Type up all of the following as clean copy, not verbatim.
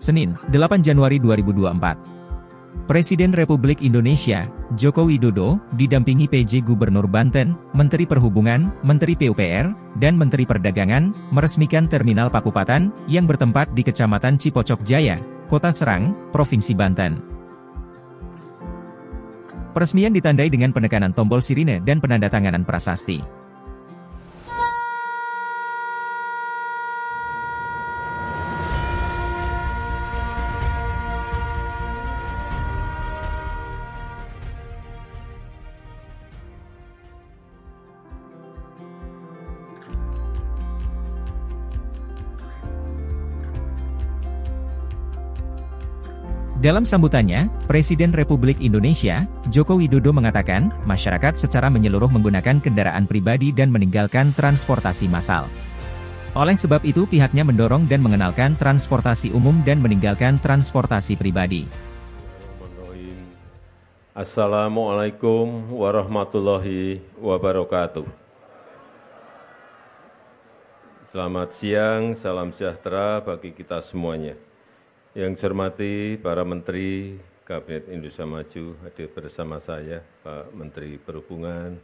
Senin, 8 Januari 2024. Presiden Republik Indonesia, Joko Widodo, didampingi PJ Gubernur Banten, Menteri Perhubungan, Menteri PUPR, dan Menteri Perdagangan, meresmikan Terminal Pakupatan, yang bertempat di Kecamatan Cipocok Jaya, Kota Serang, Provinsi Banten. Peresmian ditandai dengan penekanan tombol sirine dan penandatanganan prasasti. Dalam sambutannya, Presiden Republik Indonesia, Joko Widodo mengatakan, masyarakat secara menyeluruh menggunakan kendaraan pribadi dan meninggalkan transportasi massal. Oleh sebab itu pihaknya mendorong dan mengenalkan transportasi umum dan meninggalkan transportasi pribadi. Assalamualaikum warahmatullahi wabarakatuh. Selamat siang, salam sejahtera bagi kita semuanya. Yang saya hormati para Menteri Kabinet Indonesia Maju hadir bersama saya, Pak Menteri Perhubungan,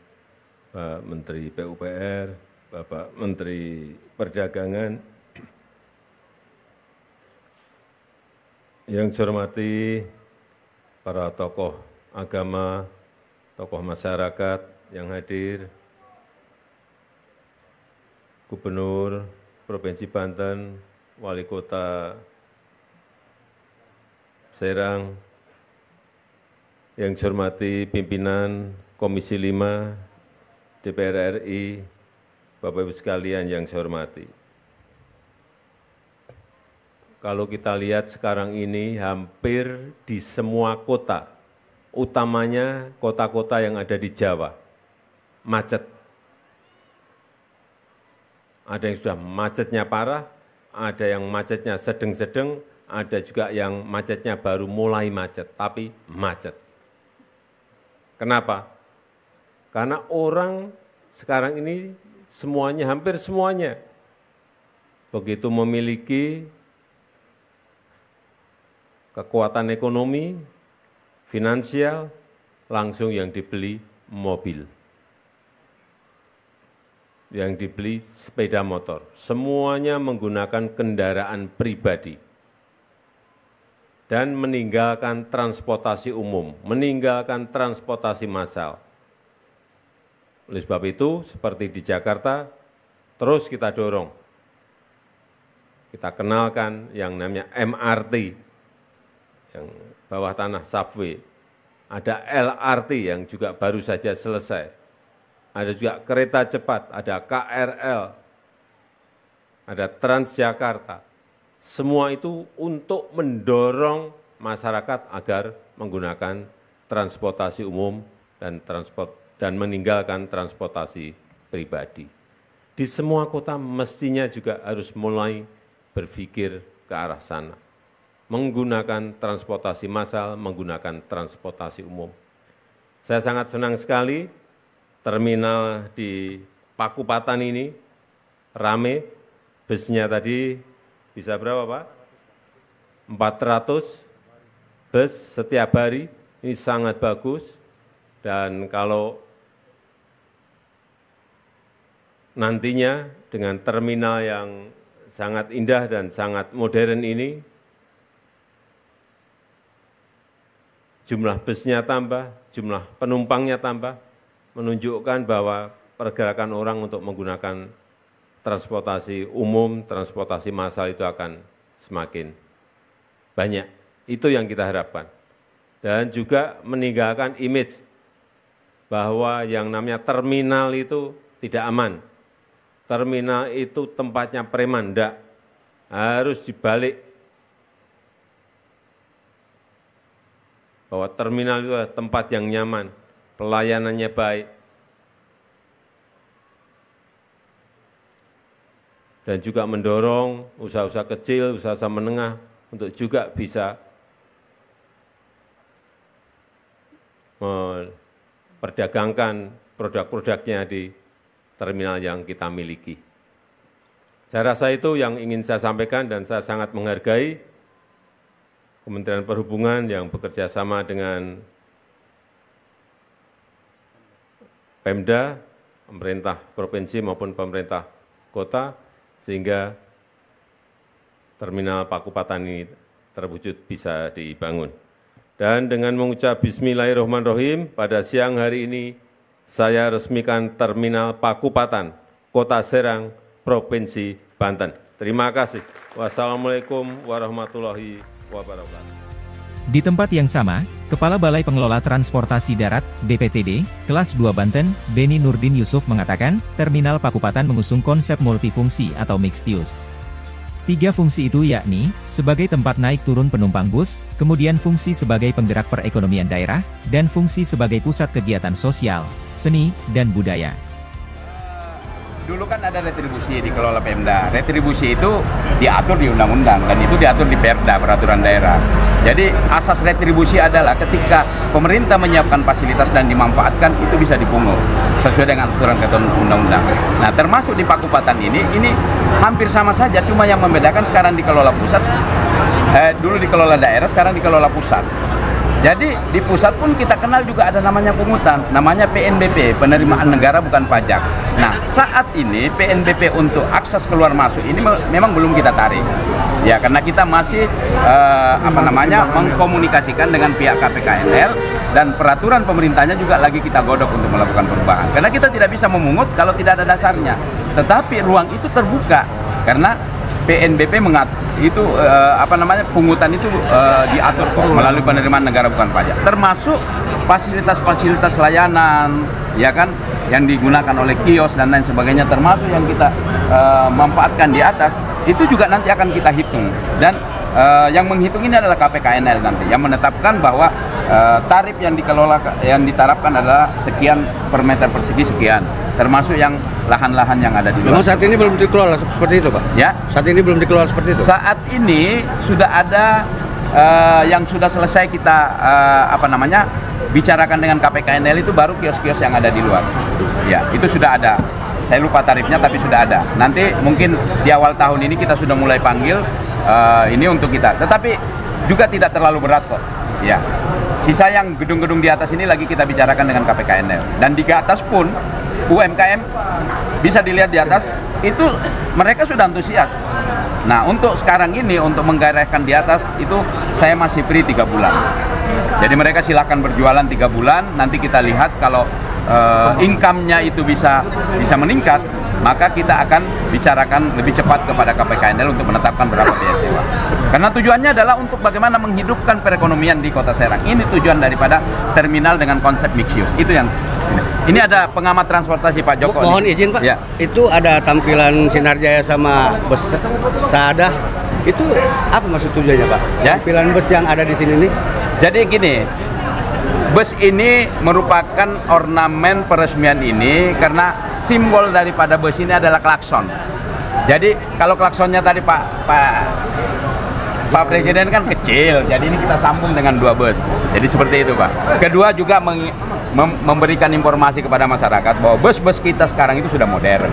Pak Menteri PUPR, Bapak Menteri Perdagangan. Yang saya hormati para tokoh agama, tokoh masyarakat yang hadir, Gubernur Provinsi Banten, Wali Kota Serang, yang saya hormati pimpinan Komisi 5 DPR RI, Bapak Ibu sekalian yang saya hormati. Kalau kita lihat sekarang ini hampir di semua kota, utamanya kota-kota yang ada di Jawa, macet. Ada yang sudah macetnya parah, ada yang macetnya sedang-sedang, ada juga yang macetnya baru mulai macet, tapi macet. Kenapa? Karena orang sekarang ini semuanya, hampir semuanya, begitu memiliki kekuatan ekonomi, finansial, langsung yang dibeli mobil, yang dibeli sepeda motor. Semuanya menggunakan kendaraan pribadi dan meninggalkan transportasi umum, meninggalkan transportasi massal. Oleh sebab itu, seperti di Jakarta, terus kita dorong. Kita kenalkan yang namanya MRT, yang bawah tanah subway. Ada LRT yang juga baru saja selesai. Ada juga kereta cepat, ada KRL, ada Transjakarta. Semua itu untuk mendorong masyarakat agar menggunakan transportasi umum dan meninggalkan transportasi pribadi. Di semua kota mestinya juga harus mulai berpikir ke arah sana. Menggunakan transportasi massal, menggunakan transportasi umum. Saya sangat senang sekali terminal di Pakupatan ini rame, busnya tadi bisa berapa, Pak? 400 bus setiap hari, ini sangat bagus. Dan kalau nantinya dengan terminal yang sangat indah dan sangat modern ini, jumlah busnya tambah, jumlah penumpangnya tambah, menunjukkan bahwa pergerakan orang untuk menggunakan transportasi umum, transportasi massal itu akan semakin banyak. Itu yang kita harapkan. Dan juga meninggalkan image bahwa yang namanya terminal itu tidak aman. Terminal itu tempatnya preman, enggak. Harus dibalik. Bahwa terminal itu adalah tempat yang nyaman, pelayanannya baik, dan juga mendorong usaha-usaha kecil, usaha-usaha menengah untuk juga bisa memperdagangkan produk-produknya di terminal yang kita miliki. Saya rasa itu yang ingin saya sampaikan dan saya sangat menghargai Kementerian Perhubungan yang bekerja sama dengan Pemda, pemerintah provinsi maupun pemerintah kota, sehingga terminal Pakupatan ini terwujud bisa dibangun. Dan dengan mengucap Bismillahirrahmanirrahim, pada siang hari ini saya resmikan terminal Pakupatan, Kota Serang, Provinsi Banten. Terima kasih. Wassalamualaikum warahmatullahi wabarakatuh. Di tempat yang sama, Kepala Balai Pengelola Transportasi Darat, BPTD, Kelas 2 Banten, Beni Nurdin Yusuf mengatakan, Terminal Pakupatan mengusung konsep multifungsi atau mixed use. 3 fungsi itu yakni, sebagai tempat naik turun penumpang bus, kemudian fungsi sebagai penggerak perekonomian daerah, dan fungsi sebagai pusat kegiatan sosial, seni, dan budaya. Dulu kan ada retribusi dikelola Pemda. Retribusi itu diatur di undang-undang dan itu diatur di Perda, peraturan daerah. Jadi asas retribusi adalah ketika pemerintah menyiapkan fasilitas dan dimanfaatkan itu bisa dipungut sesuai dengan aturan undang-undang. Nah, termasuk di Pakupatan ini hampir sama saja, cuma yang membedakan sekarang dikelola pusat, dulu dikelola daerah, sekarang dikelola pusat. Jadi di pusat pun kita kenal juga ada namanya pungutan, namanya PNBP, penerimaan negara bukan pajak. Nah, saat ini PNBP untuk akses keluar masuk ini memang belum kita tarik. Ya, karena kita masih mengkomunikasikan dengan pihak KPKNL dan peraturan pemerintahnya juga lagi kita godok untuk melakukan perubahan. Karena kita tidak bisa memungut kalau tidak ada dasarnya. Tetapi ruang itu terbuka karena PNBP itu pungutan itu diatur melalui penerimaan negara bukan pajak, termasuk fasilitas-fasilitas layanan, ya kan, yang digunakan oleh kios dan lain sebagainya, termasuk yang kita manfaatkan di atas, itu juga nanti akan kita hitung. Dan yang menghitung ini adalah KPKNL nanti, yang menetapkan bahwa tarif yang diterapkan adalah sekian per meter persegi sekian, termasuk yang lahan-lahan yang ada di luar. Memang saat ini belum dikelola seperti itu, Pak? Ya? Saat ini belum dikelola seperti itu? Saat ini sudah ada yang sudah selesai kita bicarakan dengan KPKNL, itu baru kios-kios yang ada di luar. Ya, itu sudah ada. Saya lupa tarifnya tapi sudah ada. Nanti mungkin di awal tahun ini kita sudah mulai panggil ini untuk kita. Tetapi juga tidak terlalu berat kok. Ya. Sisa yang gedung-gedung di atas ini lagi kita bicarakan dengan KPKNL. Dan di atas pun UMKM bisa dilihat di atas itu mereka sudah antusias. Nah, untuk sekarang ini untuk menggairahkan di atas itu saya masih free 3 bulan. Jadi mereka silakan berjualan 3 bulan. Nanti kita lihat kalau income-nya itu bisa meningkat, maka kita akan bicarakan lebih cepat kepada KPKNL untuk menetapkan berapa biaya sewa. Karena tujuannya adalah untuk bagaimana menghidupkan perekonomian di Kota Serang. Ini tujuan daripada terminal dengan konsep mixed use. Itu yang ini ada pengamat transportasi Pak Joko. Mohon izin Pak, ya. Itu ada tampilan Sinarjaya sama bus Saadah. Itu apa maksud tujuannya Pak? Ya? Tampilan bus yang ada di sini nih. Jadi gini, bus ini merupakan ornamen peresmian ini karena simbol daripada bus ini adalah klakson. Jadi kalau klaksonnya tadi Pak Presiden kan kecil, jadi ini kita sambung dengan 2 bus. Jadi seperti itu Pak. Kedua juga memberikan informasi kepada masyarakat bahwa bus-bus kita sekarang itu sudah modern.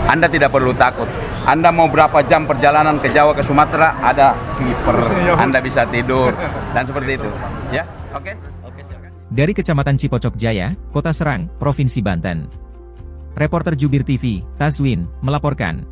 Anda tidak perlu takut. Anda mau berapa jam perjalanan ke Jawa, ke Sumatera, ada sleeper. Anda bisa tidur dan seperti itu. Ya, oke. Dari Kecamatan Cipocok Jaya, Kota Serang, Provinsi Banten. Reporter Jubir TV, Tazwin, melaporkan.